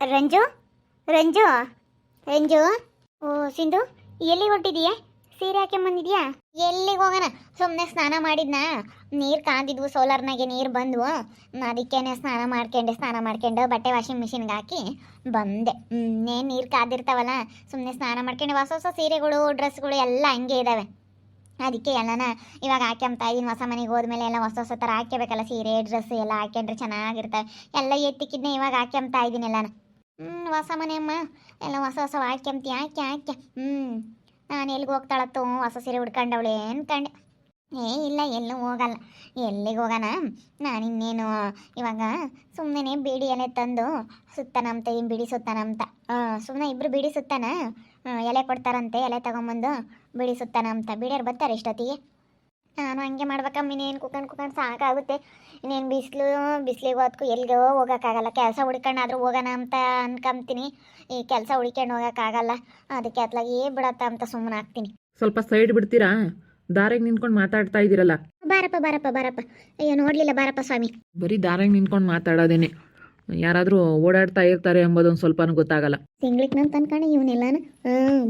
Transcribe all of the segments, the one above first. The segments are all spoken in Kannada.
ರಂಜು ರಂಜು ರಂಜು ಓ ಸಿಂಧು ಎಲ್ಲಿ ಹೊಟ್ಟಿದೀಯಾ? ಸೀರೆ ಹಾಕೊಂಬಂದಿದ್ಯಾ? ಎಲ್ಲಿಗೆ ಹೋಗೋಣ, ಸುಮ್ಮನೆ ಸ್ನಾನ ಮಾಡಿದ್ನಾ, ನೀರು ಕಾಂದಿದ್ವು, ಸೋಲಾರ್ನಾಗೆ ನೀರು ಬಂದ್ವು, ಅದಕ್ಕೇನೆ ಸ್ನಾನ ಮಾಡ್ಕೊಂಡು ಬಟ್ಟೆ ವಾಷಿಂಗ್ ಮಿಷಿನ್ಗೆ ಹಾಕಿ ಬಂದೆ. ನೇನು ನೀರು ಕಾದಿರ್ತಾವಲ್ಲ, ಸುಮ್ಮನೆ ಸ್ನಾನ ಮಾಡ್ಕೊಂಡು ಹೊಸ ಹೊಸ ಸೀರೆಗಳು ಡ್ರೆಸ್ಗಳು ಎಲ್ಲ ಹಂಗೆ ಇದ್ದಾವೆ. ಅದಕ್ಕೆ ಎಲ್ಲನ ಇವಾಗ ಹಾಕ್ಯಂತ ಇದ್ದೀನಿ. ಹೊಸ ಮನೆಗೆ ಹೋದ್ಮೇಲೆ ಎಲ್ಲ ಹೊಸ ಹೊಸ ಥರ ಹಾಕ್ಯಬೇಕಲ್ಲ, ಸೀರೆ ಡ್ರೆಸ್ ಎಲ್ಲ ಹಾಕ್ಯಂಡ್ರೆ ಚೆನ್ನಾಗಿರ್ತವೆ. ಎಲ್ಲ ಎತ್ತಿಕ್ಕಿದ್ನೆ ಇವಾಗ ಹಾಕ್ಯಂತ ಇದ್ದೀನಿ ಎಲ್ಲನ. ಹೊಸ ಮನೆ ಅಮ್ಮ, ಎಲ್ಲ ಹೊಸ ಹೊಸ ಹಾಕ್ಯಂತಿ ಹಾಕ್ಯ ನಾನು ಎಲ್ಲಿಗೆ ಹೋಗ್ತಾಳತ್ತು ಹೊಸ ಸೀರೆ ಉಡ್ಕೊಂಡವಳೆ ಅನ್ಕಂಡೆ. ಇಲ್ಲ ಎಲ್ಲೂ ಹೋಗಲ್ಲ, ಎಲ್ಲಿಗೆ ಹೋಗೋಣ, ನಾನು ಇನ್ನೇನು ಇವಾಗ ಸುಮ್ಮನೆ ಬೀಡಿ ಎಲೆ ತಂದು ಸುತ್ತನಂತ ಬಿಡಿ ಸುತ್ತಾನಂತ, ಸುಮ್ಮನೆ ಇಬ್ಬರು ಬಿಡಿ ಸುತ್ತಾನ, ಎಲೆ ಕೊಡ್ತಾರಂತೆ, ಎಲೆ ತಗೊಂಬಂದು ಬಿಡಿ ಸುತ್ತಾನಂತ, ಬಿಡಿಯರು ಬರ್ತಾರೆ ಇಷ್ಟೊತ್ತಿಗೆ. ನಾನು ಹಂಗೆ ಮಾಡ್ಬೇಕಮ್ಮ, ಇನ್ನೇನು ಕುತ್ಕೊಂಡು ಸಾಕಾಗುತ್ತೆ. ಇನ್ನೇನು ಬಿಸಿಲಿಗೆ ಹೋದ್ಕು ಎಲ್ಲಿಗೋ ಹೋಗೋಕ್ಕಾಗಲ್ಲ, ಕೆಲಸ ಹುಡ್ಕೊಂಡಾದ್ರೂ ಹೋಗೋಣ ಅಂತ ಅನ್ಕೊಂತೀನಿ. ಈ ಕೆಲಸ ಹುಡ್ಕೊಂಡು ಹೋಗೋಕ್ಕಾಗಲ್ಲ, ಅದಕ್ಕೆ ಅತ್ಲಾಗೆ ಬಿಡತ್ತ ಅಂತ ಸುಮ್ಮನೆ ಆಗ್ತೀನಿ. ಸ್ವಲ್ಪ ಸೈಡ್ ಬಿಡ್ತೀರಾ? ದಾರಿಗೆ ನಿಂತ್ಕೊಂಡು ಮಾತಾಡ್ತಾ ಇದ್ದೀರಲ್ಲ. ಬಾರಪ್ಪ ಅಯ್ಯೋ ನೋಡ್ಲಿಲ್ಲ, ಬಾರಪ್ಪ ಸ್ವಾಮಿ. ಬರೀ ದಾರಿಗೆ ನಿಂತ್ಕೊಂಡು ಮಾತಾಡೋದೇನೆ, ಯಾರಾದರೂ ಓಡಾಡ್ತಾ ಇರ್ತಾರೆ ಎಂಬುದೊಂದು ಸ್ವಲ್ಪನೂ ಗೊತ್ತಾಗಲ್ಲ. ತಿಂಗ್ಳಿಗೆ ನಾನು ತನ್ಕಣೆ ಇವನೆಲ್ಲಾನ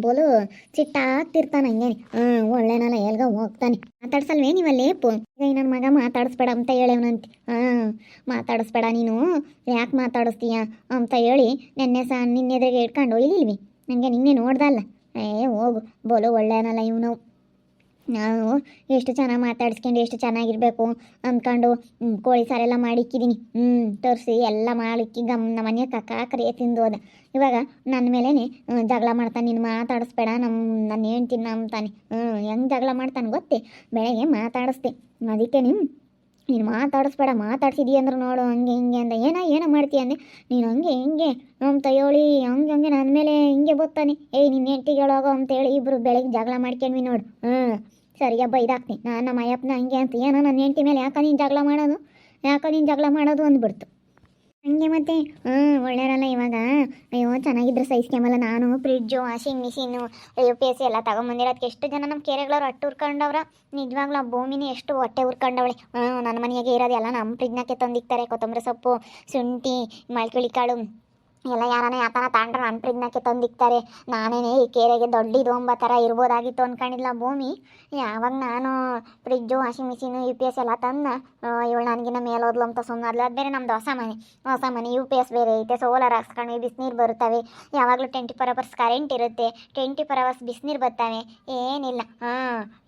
ಬೋಲು ಚಿಟ್ಟಾಗ್ತಿರ್ತಾನೆ ಹಂಗೇನೆ. ಒಳ್ಳೆನಲ್ಲ, ಎಲ್ಗ ಹೋಗ್ತಾನೆ. ಮಾತಾಡ್ಸಲ್ವೇ ನೀವಲ್ಲೇಪು? ಈಗ ನನ್ನ ಮಗ ಮಾತಾಡಿಸ್ಬೇಡ ಅಂತ ಹೇಳೇವನಂತೆ. ಮಾತಾಡಿಸ್ಬೇಡ ನೀನು, ಯಾಕೆ ಮಾತಾಡಿಸ್ತೀಯ ಅಂತ ಹೇಳಿ ನಿನ್ನೆದ್ರಿಗೆ ಇಟ್ಕೊಂಡು ಇಲ್ಲಿಲ್ವಿ ನನಗೆ ನಿನ್ನೆ ನೋಡ್ದಲ್ಲ. ಹೋಗು, ಬೋಲು ಒಳ್ಳೆನಲ್ಲ ಇವನು. ನಾವು ಎಷ್ಟು ಚೆನ್ನಾಗಿ ಮಾತಾಡಿಸ್ಕೊಂಡು ಎಷ್ಟು ಚೆನ್ನಾಗಿರ್ಬೇಕು ಅಂದ್ಕೊಂಡು ಕೋಳಿ ಸಾರೆಲ್ಲ ಮಾಡಿಕ್ಕಿದ್ದೀನಿ. ತೋರಿಸಿ ಎಲ್ಲ ಮಾಡಿಕ್ಕಿ ನಮ್ಮ ಮನೆಯ ಕರಿಯ ತಿಂದು ಹೋದ. ಇವಾಗ ನನ್ನ ಮೇಲೇ ಜಗಳ ಮಾಡ್ತಾನೆ, ನೀನು ಮಾತಾಡಿಸ್ಬೇಡ ನನ್ನ ಹೆಣ್ತೀನಿ ಅಂತಾನೆ. ಹೆಂಗೆ ಜಗಳ ಮಾಡ್ತಾನೆ ಗೊತ್ತೇ? ಬೆಳಗ್ಗೆ ಮಾತಾಡಿಸ್ದೆ, ಅದಕ್ಕೆ ನೀನು ಮಾತಾಡಿಸ್ಬೇಡ, ಮಾತಾಡ್ಸಿದಿ ಅಂದ್ರೆ ನೋಡು ಹಂಗೆ ಹಿಂಗೆ ಅಂದ. ಏನೋ ಮಾಡ್ತೀಯ ಅಂದೆ. ನೀನು ಹಂಗೆ ಹಿಂಗೆ ಅಂತ ಹೇಳಿ ಹಂಗೆ ನನ್ನ ಮೇಲೆ ಹಿಂಗೆ ಬರ್ತಾನೆ. ನಿನ್ನ ಹೆಂಡ್ತಿಗೆ ಹೇಳೋಗೋ ಅಂತೇಳಿ ಇಬ್ಬರು ಬೆಳಗ್ಗೆ ಜಗಳ ಮಾಡ್ಕೊಂಡ್ವಿ ನೋಡು. ಸರಿಯಬ್ಬ ಇದಾಗ್ತೀನಿ ನಾನು ನಮ್ಮ ಅಯ್ಯಪ್ಪನ ಹಂಗೆ ಅಂತ. ಏನೋ ನನ್ನ ಹೆಂಡ್ತಿ ಮೇಲೆ ಯಾಕೆ ನೀನು ಜಗಳ ಮಾಡೋದು ಅಂದ್ಬಿಡ್ತು. ಹಂಗೆ ಮತ್ತೆ ಒಳ್ಳೆಯರಲ್ಲ ಇವಾಗ. ಅಯ್ಯೋ ಚೆನ್ನಾಗಿದ್ರೆ ಸೈಸ್ಕೊಂಬಲ್ಲ. ನಾನು ಫ್ರಿಡ್ಜು ವಾಷಿಂಗ್ ಮಿಷಿನು UPS ಎಲ್ಲ ತಗೊಂಬಂದಿರೋದಕ್ಕೆ ಎಷ್ಟು ಜನ ನಮ್ಮ ಕೆರೆಗಳವ್ರು ಅಟ್ಟು ಉರ್ಕೊಂಡವ್ರ. ನಿಜವಾಗ್ಲೂ ಆ ಭೂಮಿನಿ ಎಷ್ಟು ಹೊಟ್ಟೆ ಉರ್ಕೊಂಡವಳೆ. ನನ್ನ ಮನೆಯಾಗೆ ಇರೋದೆಲ್ಲ ನಮ್ಮ ಫ್ರಿಡ್ಜ್ನಾಗೆ ತಂದಿಕ್ತಾರೆ. ಕೊತ್ತಂಬರಿ ಸೊಪ್ಪು, ಶುಂಠಿ, ಮಳ್ಕಳಿ ಕಾಳು ಎಲ್ಲ ಯಾರನ್ನ ಯಾತನ ತಾಂಡ್ರೆ ನನ್ನ ಫ್ರಿಡ್ಜ್ನಾಗೆ ತಂದಿಕ್ತಾರೆ. ನಾನೇನೇ ಈ ಕೆರೆಗೆ ದೊಡ್ಡದು ಒಂಬ ಥರ ಇರ್ಬೋದಾಗಿತ್ತು ಅಂದ್ಕೊಂಡಿಲ್ಲ ಭೂಮಿ. ಯಾವಾಗ ನಾನು ಫ್ರಿಡ್ಜು ವಾಷಿಂಗ್ ಮಿಷಿನು UPS ಎಲ್ಲ ತಂದು ಇವಳು ನನಗಿನ್ನ ಮೇಲೋದ್ಲು ಅಂತ ಸುಮ್ಮನಾದ್ಲು. ಅದು ಬೇರೆ ನಮ್ಮದು ಹೊಸ ಮನೆ UPS ಬೇರೆ ಐತೆ, ಸೋಲಾರ್ ಹಾಕ್ಸ್ಕೊಂಡು ಬಿಸಿನೀರು ಬರುತ್ತವೆ. ಯಾವಾಗಲೂ 24 hours ಕರೆಂಟ್ ಇರುತ್ತೆ, 24 hours ಬಿಸಿನೀರು ಬರ್ತವೆ. ಏನಿಲ್ಲ.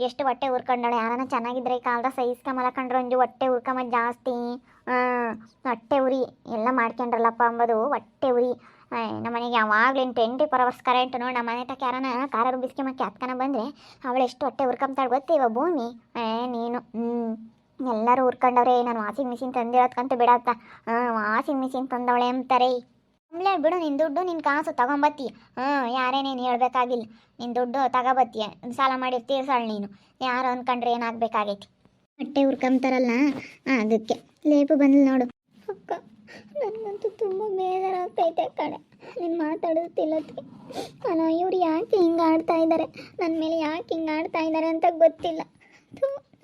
ಎಷ್ಟು ಹೊಟ್ಟೆ ಉರ್ಕೊಂಡವಳೆ. ಯಾರನ್ನ ಚೆನ್ನಾಗಿದ್ರೆ ಈ ಕಾಲದ ಸೈಸ್ಕೊಂಬಲ್ಲ ಕಂಡ್ರೆ ಒಂದು ಹೊಟ್ಟೆ ಉರ್ಕೊಂಬದು ಜಾಸ್ತಿ. ಹೊಟ್ಟೆ ಉರಿ ಎಲ್ಲ ಮಾಡ್ಕೊಂಡ್ರಲ್ಲಪ್ಪ ಅಂಬೋದು ಹೊಟ್ಟೆ ಉರಿ. ನಮ್ಮ ಮನೆಗೆ ಯಾವಾಗಲೂ 24 hours ಕರೆಂಟ್ ನೋಡಿ. ನಮ್ಮ ಮನೆ ತಕ್ಕ ಯಾರನ್ನ ಕಾರಾರು ಬಿಸ್ಕೊಂಬಕ್ಕೆ ಹತ್ಕನ ಬಂದರೆ ಅವಳು ಎಷ್ಟು ಹೊಟ್ಟೆ ಉರ್ಕೊಂತಾಳೆ ಗೊತ್ತೀವ ಭೂಮಿ. ನೀನು ಎಲ್ಲರೂ ಉರ್ಕೊಂಡವ್ರೆ. ನಾನು ವಾಷಿಂಗ್ ಮಿಷಿನ್ ತಂದಿರೋದ್ಕಂತ ಬಿಡತ್ತ. ವಾಷಿಂಗ್ ಮಿಷಿನ್ ತಂದವಳೆ ಅಂತಾರೆ. ಆಮೇಲೆ ಬಿಡು, ನಿನ್ನ ದುಡ್ಡು ನಿನ್ನ ಕಾಸು ತಗೊಂಬತ್ತೀಯ. ಯಾರೇನೇನು ಹೇಳ್ಬೇಕಾಗಿಲ್ಲ, ನಿನ್ನ ದುಡ್ಡು ತಗೋಬತ್ತೀಯ. ಸಾಲ ಮಾಡಿರ್ತೀಯ ಸಾಳು ನೀನು. ಯಾರು ಅಂದ್ಕೊಂಡ್ರೆ ಏನಾಗಬೇಕಾಗೈತಿ? ಹೊಟ್ಟೆ ಉರ್ಕೊಂತಾರಲ್ಲ ಅದಕ್ಕೆ. ಲೇಪು ಬಂದ್ಲು ನೋಡು. ಅಕ್ಕ ನನಗಂತೂ ತುಂಬ ಬೇಜಾರಾಗ್ತೈತೆ ಕಣೆ, ನೀನು ಮಾತಾಡಿಸ್ತಿಲ್ಲದಕ್ಕೆ. ಅಲ್ಲ ಇವ್ರು ಯಾಕೆ ಹಿಂಗೆ ಆಡ್ತಾ ಇದ್ದಾರೆ, ನನ್ನ ಮೇಲೆ ಯಾಕೆ ಹಿಂಗೆ ಆಡ್ತಾ ಇದ್ದಾರೆ ಅಂತ ಗೊತ್ತಿಲ್ಲ.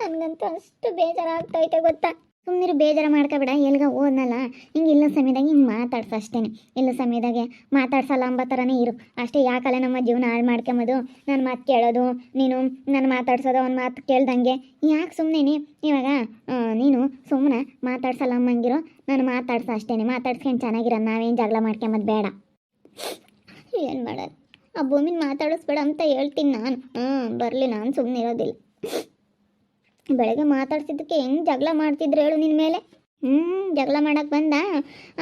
ನನಗಂತೂ ಅಷ್ಟು ಬೇಜಾರಾಗ್ತೈತೆ ಗೊತ್ತಾ. ಸುಮ್ಮನೆ ಬೇಜಾರು ಮಾಡ್ಕೊಬೇಡ. ಎಲ್ಗ ಹೋದ್ನಲ್ಲ ಹಿಂಗೆ ಇಲ್ಲ ಸಮಯದಾಗ ಹಿಂಗೆ ಮಾತಾಡ್ಸು ಅಷ್ಟೇ. ಇಲ್ಲ ಸಮಯದಾಗೆ ಮಾತಾಡ್ಸಲ್ಲ ಅಂಬ ಥರನೇ ಇರು ಅಷ್ಟೇ. ಯಾಕಲ್ಲ ನಮ್ಮ ಜೀವನ ಹಾಳು ಮಾಡ್ಕೊಂಬೋದು. ನನ್ನ ಮಾತು ಕೇಳೋದು, ನೀನು ನನ್ನ ಮಾತಾಡ್ಸೋದು, ಅವ್ನ ಮಾತು ಕೇಳ್ದಂಗೆ ಯಾಕೆ ಸುಮ್ಮನೆ. ಇವಾಗ ನೀನು ಸುಮ್ಮನೆ ಮಾತಾಡ್ಸಲ್ಲ ಅಮ್ಮಂಗಿರೋ, ನಾನು ಮಾತಾಡ್ಸ ಅಷ್ಟೇ. ಮಾತಾಡ್ಸ್ಕೊಂಡು ಚೆನ್ನಾಗಿರೋ, ನಾವೇನು ಜಗಳ ಮಾಡ್ಕೊಂಬೋದು ಬೇಡ. ಏನು ಮಾಡೋದು, ಆ ಭೂಮಿನ ಮಾತಾಡಿಸ್ಬೇಡ ಅಂತ ಹೇಳ್ತೀನಿ ನಾನು. ಬರಲಿ, ನಾನು ಸುಮ್ಮನೆ ಇರೋದಿಲ್ಲ. ಬೆಳಗ್ಗೆ ಮಾತಾಡ್ಸಿದ್ದಕ್ಕೆ ಹೆಂಗೆ ಜಗಳ ಮಾಡ್ತಿದ್ರು ಹೇಳು ನಿನ್ನ ಮೇಲೆ. ಜಗಳ ಮಾಡಕ್ಕೆ ಬಂದ.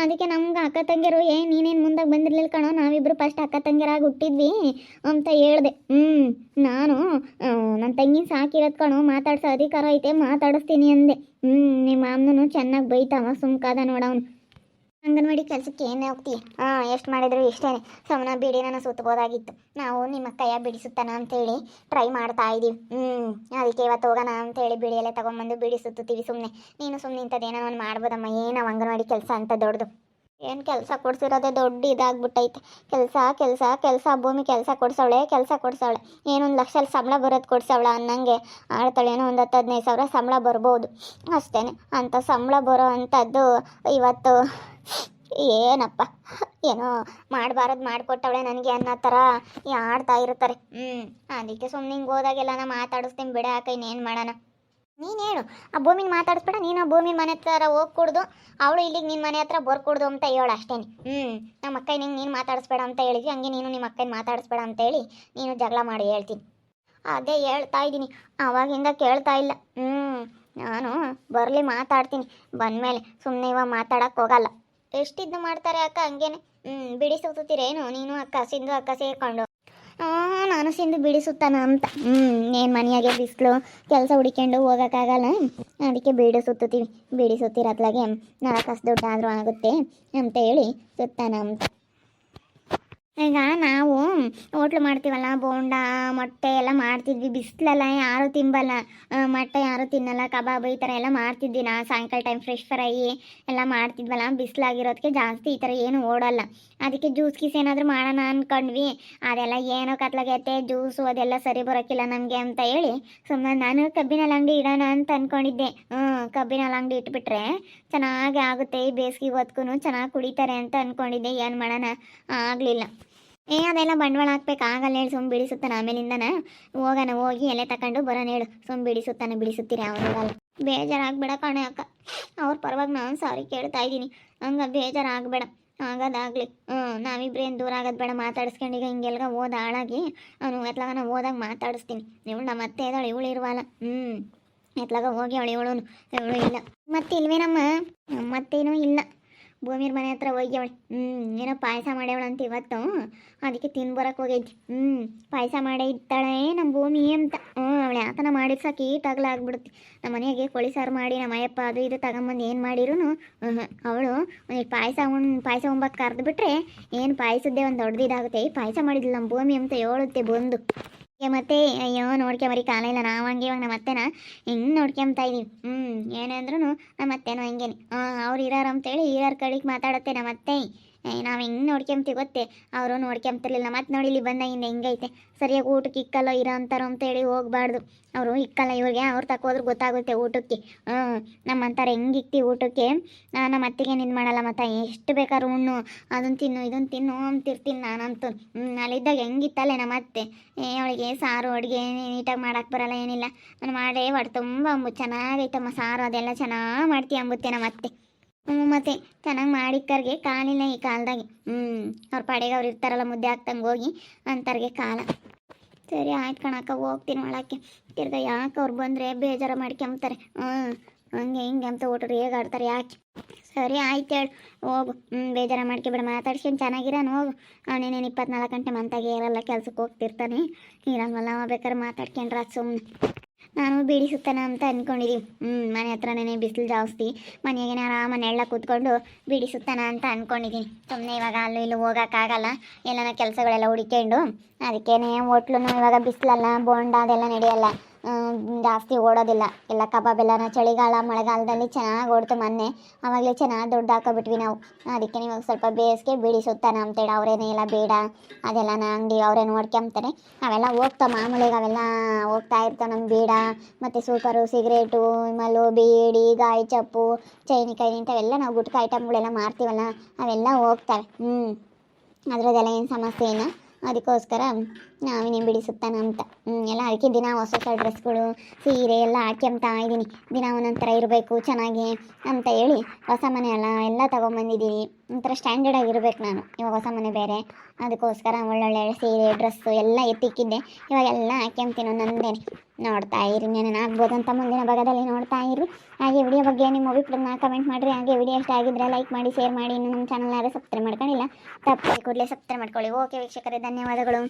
ಅದಕ್ಕೆ ನಮ್ಗೆ ಅಕ್ಕ ತಂಗಿಯರು ನೀನೇನು ಮುಂದಾಗ ಬಂದಿರ್ಲಿಲ್ಲ ಕಣೋ, ನಾವಿಬ್ಬರು ಫಸ್ಟ್ ಅಕ್ಕ ತಂಗಿಯರಾಗಿ ಹುಟ್ಟಿದ್ವಿ ಅಂತ ಹೇಳ್ದೆ. ನಾನು ನನ್ನ ತಂಗಿನ ಸಾಕಿರೋದು ಕಣೋ, ಮಾತಾಡ್ಸೋ ಅಧಿಕಾರ ಐತೆ, ಮಾತಾಡಿಸ್ತೀನಿ ಅಂದೆ. ನಿಮ್ಮ ಮಾಮನೂ ಚೆನ್ನಾಗಿ ಬೈತಾವ, ಸುಮ್ಕಾದ ನೋಡವನು. ಅಂಗನವಾಡಿ ಕೆಲಸಕ್ಕೆ ಏನೇ ಹೋಗ್ತೀಯ? ಎಷ್ಟು ಮಾಡಿದ್ರು ಇಷ್ಟೇ. ಸುಮ್ಮನೆ ಬಿಡಿ, ನಾನು ಸುತ್ತಬೋದಾಗಿತ್ತು. ನಾವು ನಿಮ್ಮ ಕೈಯ ಬಿಡಿಸುತ್ತಾನ ಅಂತೇಳಿ ಟ್ರೈ ಮಾಡ್ತಾ ಇದ್ದೀವಿ. ಅದಕ್ಕೆ ಇವತ್ತು ಹೋಗೋಣ ಅಂತೇಳಿ ಬಿಡಿ ಎಲ್ಲ ತೊಗೊಂಬಂದು ಬಿಡಿ ಸುತ್ತೀವಿ. ಸುಮ್ಮನೆ ನೀನು ಸುಮ್ಮನೆ ಇಂಥದ್ದೇನೋ ಒಂದು ಮಾಡ್ಬೋದಮ್ಮ. ಏನು ಅಂಗನವಾಡಿ ಕೆಲಸ ಅಂತ ದೊಡ್ಡದು? ಏನು ಕೆಲಸ ಕೊಡ್ಸಿರೋದೇ ದೊಡ್ಡ ಇದಾಗ್ಬಿಟ್ಟೈತೆ. ಕೆಲಸ ಭೂಮಿ ಕೆಲಸ ಕೊಡ್ಸವಳೆ. ಏನೊಂದು 1 ಲಕ್ಷ ಸಂಬಳ ಬರೋದು ಕೊಡ್ಸವಳ ಅನ್ನಂಗೆ ಆಡ್ತಾಳೆ. ಏನೋ ಒಂದು 10-15 ಸಾವಿರ ಸಂಬಳ ಬರ್ಬೋದು ಅಷ್ಟೇ. ಅಂಥ ಸಂಬಳ ಬರೋ ಅಂಥದ್ದು ಇವತ್ತು ಏನಪ್ಪ ಏನೋ ಮಾಡಬಾರದು ಮಾಡಿಕೊಟ್ಟವಳೆ ನನಗೆ ಅನ್ನೋ ಥರ ಆಡ್ತಾ ಇರ್ತಾರೆ. ಅದಕ್ಕೆ ಸುಮ್ಮನೆ ಹಿಂಗೆ ಹೋದಾಗೆಲ್ಲ ನಾ ಮಾತಾಡಿಸ್ತೀನಿ ಬಿಡ ಅಕ್ಕ, ಇನ್ನೇನು ಮಾಡೋಣ. ನೀನು ಹೇಳು, ಆ ಭೂಮಿನ ಮಾತಾಡಿಸ್ಬೇಡ, ನೀನು ಆ ಭೂಮಿನ ಮನೆ ಹತ್ರ ಹೋಗ್ಕೊಡ್ದು, ಅವಳು ಇಲ್ಲಿಗೆ ನಿನ್ನ ಮನೆ ಹತ್ರ ಬರ್ಕೊಡ್ದು ಅಂತ ಹೇಳು ಅಷ್ಟೇ. ನಮ್ಮ ಅಕ್ಕ ನಿಂಗೆ ನೀನು ಮಾತಾಡಿಸ್ಬೇಡ ಅಂತ ಹೇಳಿದ್ವಿ, ಹಂಗೆ ನೀನು ನಿಮ್ಮ ಅಕ್ಕನ ಮಾತಾಡಿಸ್ಬೇಡ ಅಂತ ಹೇಳಿ ನೀನು ಜಗಳ ಮಾಡಿ ಹೇಳ್ತೀನಿ. ಅದೇ ಹೇಳ್ತಾ ಇದ್ದೀನಿ, ಅವಾಗಿಂದ ಕೇಳ್ತಾ ಇಲ್ಲ. ನಾನು ಬರಲಿ ಮಾತಾಡ್ತೀನಿ, ಬಂದಮೇಲೆ ಸುಮ್ಮನೆ ಇವಾಗ ಮಾತಾಡೋಕ್ಕೆ ಹೋಗಲ್ಲ. ಎಷ್ಟಿದ್ದು ಮಾಡ್ತಾರೆ ಅಕ್ಕ ಹಂಗೇನೆ. ಬಿಡಿ ಸುತ್ತೀರೇನು ನೀನು ಅಕ್ಕ, ಸಿಂಧು ಅಕ್ಕ ಸೇರ್ಕೊಂಡು? ನಾನು ಸಿಂಧು ಬಿಡಿ ಸುತ್ತಾನ ಅಂತ. ಏನು ಮನೆಯಾಗೆ ಬಿಸಿಲು, ಕೆಲಸ ಹುಡ್ಕೊಂಡು ಹೋಗೋಕ್ಕಾಗಲ್ಲ, ಅದಕ್ಕೆ ಬೀಡಿ ಸುತ್ತೀವಿ. ಬೀಡಿ ಸುತ್ತಿರತ್ಲಾಗೆ 4 ಕಾಸು ದುಡ್ಡಾದರೂ ಆಗುತ್ತೆ ಅಂತ ಹೇಳಿ ಸುತ್ತಾನ ಅಂತ. ಈಗ ನಾವು ಹೋಟ್ಲು ಮಾಡ್ತೀವಲ್ಲ, ಬೋಂಡ ಮೊಟ್ಟೆ ಎಲ್ಲ ಮಾಡ್ತಿದ್ವಿ. ಬಿಸಿಲೆಲ್ಲ ಯಾರೂ ತಿಂಬಲ್ಲ, ಮೊಟ್ಟೆ ಯಾರೂ ತಿನ್ನಲ್ಲ, ಕಬಾಬ್ ಈ ಥರ ಎಲ್ಲ ಮಾಡ್ತಿದ್ವಿ. ಸಾಯಂಕಾಲ ಟೈಮ್ ಫ್ರೆಶ್ ಫ್ರೈ ಎಲ್ಲ ಮಾಡ್ತಿದ್ವಲ್ಲ, ಬಿಸಿಲಾಗಿರೋದಕ್ಕೆ ಜಾಸ್ತಿ ಈ ಥರ ಏನು ಓಡಲ್ಲ. ಅದಕ್ಕೆ ಜ್ಯೂಸ್ ಗೀಸ್ ಏನಾದರೂ ಮಾಡೋಣ ಅಂದ್ಕೊಂಡ್ವಿ. ಅದೆಲ್ಲ ಏನೋ ಕತ್ಲಾಗೈತೆ, ಜ್ಯೂಸು ಅದೆಲ್ಲ ಸರಿ ಬರೋಕ್ಕಿಲ್ಲ ನಮಗೆ ಅಂತ ಹೇಳಿ ಸುಮ್ಮನೆ ನಾನು ಕಬ್ಬಿನಲ್ಲಿ ಅಂಗಡಿ ಇಡೋಣ ಅಂತ ಅಂದ್ಕೊಂಡಿದ್ದೆ. ಕಬ್ಬಿನಲ್ಲಿ ಅಂಗಡಿ ಇಟ್ಬಿಟ್ರೆ ಚೆನ್ನಾಗಿ ಆಗುತ್ತೆ, ಈ ಬೇಸಿಗೆ ಹೊತ್ಗೂ ಚೆನ್ನಾಗಿ ಕುಡಿತಾರೆ ಅಂತ ಅಂದ್ಕೊಂಡಿದ್ದೆ. ಏನು ಮಾಡೋಣ, ಆಗಲಿಲ್ಲ. ಅದೆಲ್ಲ ಬಂಡವಾಳ ಹಾಕ್ಬೇಕಾಗಲ್ಲ ಹೇಳಿ ಸುಮ್ಮ ಬಿಡಿಸುತ್ತಾನೆ. ಆಮೇಲಿಂದನ ಹೋಗೋಣ, ಹೋಗಿ ಎಲೆ ತಗೊಂಡು ಬರೋಣ ಹೇಳು. ಸುಮ್ಮ ಬಿಡಿಸುತ್ತೀರಿ ಯಾವುದಾಗಲ್ಲ. ಬೇಜಾರಾಗಬೇಡ ಕಣೆ ಅಕ್ಕ, ಅವ್ರ ಪರವಾಗಿ ನಾನು ಸಾರಿ ಕೇಳ್ತಾ ಇದ್ದೀನಿ. ಹಂಗೆ ಬೇಜಾರಾಗಬೇಡ, ಆಗೋದಾಗಲಿ. ನಾವಿಬ್ರೇನು ದೂರ ಆಗೋದು ಬೇಡ. ಮಾತಾಡಿಸ್ಕೊಂಡು ಈಗ ಹಿಂಗೆಲ್ಗ ಓದ ಹಾಳಾಗಿ ಅವನು ಎತ್ಲಾಗ ನಾವು ಹೋದಾಗ ಮಾತಾಡಿಸ್ತೀನಿ. ಇವಳು ನಮ್ಮ ಅತ್ತೆ ಇದ್ದಾಳೆ, ಇವಳು ಇರುವಲ್ಲ. ಎತ್ಲಾಗ ಹೋಗಿ ಇವಳು ಇಲ್ಲ. ಮತ್ತೆ ಇಲ್ವೇನಮ್ಮ? ಮತ್ತೇನೂ ಇಲ್ಲ. ಭೂಮಿರ ಮನೆ ಹತ್ರ ಹೋಗ್ಯವಳೆ. ಏನೋ ಪಾಯಸ ಮಾಡ್ಯವಳಂತ ಇವತ್ತು, ಅದಕ್ಕೆ ತಿನ್ಬರಕ್ಕೆ ಹೋಗೈತಿ. ಪಾಯಸ ಮಾಡೇ ಇದ್ದಾಳೆ ನಮ್ಮ ಭೂಮಿ ಅಂತ. ಅವಳು ಯಾತನ ಮಾಡಿದ್ ಸಾಕು ಈಟಾಗ್ಲಾಗ್ಬಿಡುತ್ತೆ. ನಮ್ಮ ಮನೆಗೆ ಕೋಳಿ ಸಾರು ಮಾಡಿ ನಮ್ಮ ಅಯ್ಯಪ್ಪ ಅದು ಇದು ತಗೊಂಬಂದು ಏನು ಮಾಡಿರೂ ಅವಳು ಪಾಯಸ ಉಂಬಕ್ಕೆ ಕರೆದು ಬಿಟ್ರೆ ಏನು ಪಾಯಸದ್ದೇ ಒಂದು ದೊಡ್ಡದಿದಾಗುತ್ತೆ. ಪಾಯಸ ಮಾಡಿದ್ಲು ನಮ್ಮ ಭೂಮಿ ಅಂತ ಹೇಳುತ್ತೆ ಬಂದು. ಮತ್ತೆ ಅಯ್ಯೋ ನೋಡ್ಕೊಂಬರಿ ಕಾಲ ಇಲ್ಲ. ನಾವು ಹಂಗೆ ಇವಾಗ ನಮ್ಮ ಅತ್ತೆನ ಹಿಂಗೆ ನೋಡ್ಕೊಂತ ಇದೀವಿ. ಏನಂದ್ರೂ ನಮ್ಮ ಅತ್ತೆನೋ ಹಿಂಗೇನೆ. ಅವ್ರು ಇರಾರ ಅಂತೇಳಿ ಹಿರಿಯರ ಕಡೆಗೆ ಮಾತಾಡುತ್ತೆ ನಮ್ಮ ಅತ್ತೆ. ನಾವು ಹಿಂಗೆ ನೋಡ್ಕೊಂತೀವಿ ಗೊತ್ತೇ, ಅವರು ನೋಡ್ಕೊಂತಿರ್ಲಿಲ್ಲ. ಮತ್ತೆ ನೋಡಿ ಇಲ್ಲಿ ಬಂದಾಗಿಂದ ಹಿಂಗೈತೆ. ಸರಿಯಾಗಿ ಊಟಕ್ಕೆ ಇಕ್ಕಲ್ಲೋ ಇರೋ ಅಂತಾರೋ ಅಂತೇಳಿ ಹೋಗ್ಬಾರ್ದು. ಅವರು ಇಕ್ಕಲ್ಲ ಇವ್ರಿಗೆ, ಅವ್ರು ತಕೋದ್ರೆ ಗೊತ್ತಾಗುತ್ತೆ ಊಟಕ್ಕೆ. ನಮ್ಮಂತಾರೆ ಹೆಂಗೆ ಇಕ್ತಿ ಊಟಕ್ಕೆ. ನಮ್ಮ ಅತ್ತಿಗೆ ನಿಂದು ಮಾಡಲ್ಲ. ಮತ್ತು ಎಷ್ಟು ಬೇಕಾದ್ರೂ ಉಣ್ಣು, ಅದನ್ನು ತಿನ್ನು ಇದನ್ನು ತಿನ್ನು ಅಂತಿರ್ತೀನಿ ನಾನಂತೂ. ಅಲ್ಲಿದ್ದಾಗ ಹೆಂಗಿತ್ತಲ್ಲೇ ನಮ್ಮ ಅತ್ತೆ. ಅವಳಿಗೆ ಸಾರು ಅಡುಗೆ ನೀಟಾಗಿ ಮಾಡೋಕ್ಕೆ ಬರಲ್ಲ, ಏನಿಲ್ಲ. ನಾನು ಮಾಡೇ ಹೊಟ್ಟೆ ತುಂಬ ಚೆನ್ನಾಗೈತಮ್ಮ ಸಾರು, ಅದೆಲ್ಲ ಚೆನ್ನಾಗಿ ಮಾಡ್ತೀವಿ ಅಂಬುತ್ತೆ ನಮ್ಮ ಅತ್ತೆ. ಮತ್ತೆ ಚೆನ್ನಾಗಿ ಮಾಡಿಕ್ಕರ್ಗೆ ಕಾಲಿಲ್ಲ ಈ ಕಾಲದಾಗೆ. ಅವ್ರ ಪಾಡಿಗೆ ಅವ್ರು ಇರ್ತಾರಲ್ಲ, ಮುದ್ದೆ ಹಾಕ್ತಂಗೆ ಹೋಗಿ ಅಂತಾರ್ಗೆ ಕಾಲ. ಸರಿ ಆಯ್ತು ಕಣಕ್ಕ, ಹೋಗ್ತೀನಿ ಒಳಕ್ಕೆ. ತಿರ್ಗ ಯಾಕೆ ಅವ್ರು ಬಂದರೆ ಬೇಜಾರ ಮಾಡ್ಕೊಂತಾರೆ. ಹಂಗೆ ಹಿಂಗೆ ಅಂತ ಊಟರು ಹೇಗೆ ಆಡ್ತಾರೆ ಯಾಕೆ. ಸರಿ ಆಯ್ತು ಹೇಳು, ಹೋಗು. ಬೇಜಾರ ಮಾಡ್ಕೊಬೇಡ, ಮಾತಾಡ್ಸ್ಕೊಂಡು ಚೆನ್ನಾಗಿರೋನು ಹೋಗು. ಅವನೇನೇನು 24 ಗಂಟೆ ಮಂತಾಗೆ ಇರಲ್ಲ, ಕೆಲ್ಸಕ್ಕೆ ಹೋಗ್ತಿರ್ತಾನೆ. ಇರಲ್ವಲ್ಲ, ಅವ ಬೇಕಾದ್ರೆ ಮಾತಾಡ್ಕೊಂಡ್ರೆ ಅದು ಸುಮ್ಮನೆ. ನಾನು ಬೀಡಿ ಸುತ್ತಾನ ಅಂತ ಅಂದ್ಕೊಂಡಿದ್ದೀವಿ. ಮನೆ ಹತ್ರನೇ ಬಿಸಿಲು ಜಾಸ್ತಿ, ಮನೆಯಾಗೇನೆ ಆರಾಮ ನೆಳ್ಳ ಕೂತ್ಕೊಂಡು ಬೀಡಿ ಸುತ್ತಾನ ಅಂತ ಅಂದ್ಕೊಂಡಿದ್ದೀನಿ. ಸುಮ್ಮನೆ ಇವಾಗ ಅಲ್ಲೂ ಇಲ್ಲೂ ಹೋಗೋಕ್ಕಾಗಲ್ಲ, ಎಲ್ಲನ ಕೆಲಸಗಳೆಲ್ಲ ಹುಡ್ಕೊಂಡು. ಅದಕ್ಕೇನೆ ಹೋಟ್ಲು ಇವಾಗ ಬಿಸಿಲಲ್ಲ, ಬೋಂಡ ಅದೆಲ್ಲ ನಡೆಯಲ್ಲ, ಜಾಸ್ತಿ ಓಡೋದಿಲ್ಲ. ಎಲ್ಲ ಕಬಾಬ್ ಎಲ್ಲನ ಚಳಿಗಾಲ ಮಳೆಗಾಲದಲ್ಲಿ ಚೆನ್ನಾಗಿ ಓಡ್ತು ಮೊನ್ನೆ. ಆವಾಗಲೇ ಚೆನ್ನಾಗಿ ದುಡ್ಡು ಹಾಕೋಬಿಟ್ವಿ ನಾವು. ಅದಕ್ಕೆ ಇವಾಗ ಸ್ವಲ್ಪ ಬೇಸಿಗೆ ಬೀಡಿ ಸುತ್ತಾನ ಅಂತೇಳಿ ಅವರೇನೇ ಇಲ್ಲ ಬೇಡ ಅದೆಲ್ಲ ಅಂಗಡಿ ಅವರೇ ನೋಡ್ಕೊಂತಾರೆ. ಅವೆಲ್ಲ ಹೋಗ್ತಾವೆ ಮಾಮೂಲಿಗೆ, ಅವೆಲ್ಲ ಹೋಗ್ತಾ ಇರ್ತಾವೆ. ನಮ್ಮ ಬೀಡ ಮತ್ತು ಸೂಪರು, ಸಿಗರೇಟು, ಮಲ್ಲು, ಬೀಡಿ, ಗಾಯಿ ಚಪ್ಪು, ಚೈನಿಕಾಯಿ ಇಂಥವೆಲ್ಲ ನಾವು ಗುಟ್ಕ ಐಟಮ್ಗಳೆಲ್ಲ ಮಾರ್ತೀವಲ್ಲ, ಅವೆಲ್ಲ ಹೋಗ್ತವೆ. ಅದರದ್ದೆಲ್ಲ ಏನು ಸಮಸ್ಯೆ ಇಲ್ಲ. ಅದಕ್ಕೋಸ್ಕರ ನಾವಿನೇ ಬಿಡಿಸುತ್ತಾನ ಅಂತ ಎಲ್ಲ. ಅದಕ್ಕೆ ದಿನ ಹೊಸ ಹೊಸ ಡ್ರೆಸ್ಗಳು, ಸೀರೆ ಎಲ್ಲ ಹಾಕ್ಯಂತ ಇದ್ದೀನಿ. ದಿನ ಒಂದೊಂಥರ ಇರಬೇಕು ಚೆನ್ನಾಗಿ ಅಂತ ಹೇಳಿ ಹೊಸ ಮನೆ ಅಲ್ಲ ಎಲ್ಲ ತೊಗೊಂಬಂದಿದ್ದೀನಿ. ಒಂಥರ ಸ್ಟ್ಯಾಂಡರ್ಡ್ ಆಗಿರ್ಬೇಕು ನಾನು. ಇವಾಗ ಹೊಸ ಮನೆ ಬೇರೆ, ಅದಕ್ಕೋಸ್ಕರ ಒಳ್ಳೊಳ್ಳೆ ಸೀರೆ ಡ್ರೆಸ್ಸು ಎಲ್ಲ ಎತ್ತಿಕ್ಕಿದ್ದೆ. ಇವಾಗೆಲ್ಲ ಹಾಕ್ಯಂತೀನಿ ನಂದೇನೆ. ನೋಡ್ತಾ ಇರಿ, ಏನೇನು ಆಗ್ಬೋದು ಅಂತ ಮುಂದಿನ ಭಾಗದಲ್ಲಿ ನೋಡ್ತಾ ಇರಿ. ಹಾಗೆ ವಿಡಿಯೋ ಬಗ್ಗೆ ನಿಮ್ಮ ಅಭಿಪ್ರಾಯನ ಕಮೆಂಟ್ ಮಾಡಿರಿ. ಹಾಗೆ ವಿಡಿಯೋ ಇಷ್ಟ ಆಗಿದ್ರೆ ಲೈಕ್ ಮಾಡಿ, ಶೇರ್ ಮಾಡಿ. ಇನ್ನು ನಮ್ಮ ಚಾನಲ್ ಯಾರು ಸಬ್ಸ್ಕ್ರೈಬ್ ಮಾಡ್ಕೊಂಡಿಲ್ಲ, ತಪ್ಪದೆ ಕೂಡಲೇ ಸಬ್ಸ್ಕ್ರೈಬ್ ಮಾಡ್ಕೊಳ್ಳಿ. ಓಕೆ ವೀಕ್ಷಕರೇ, ಧನ್ಯವಾದಗಳು.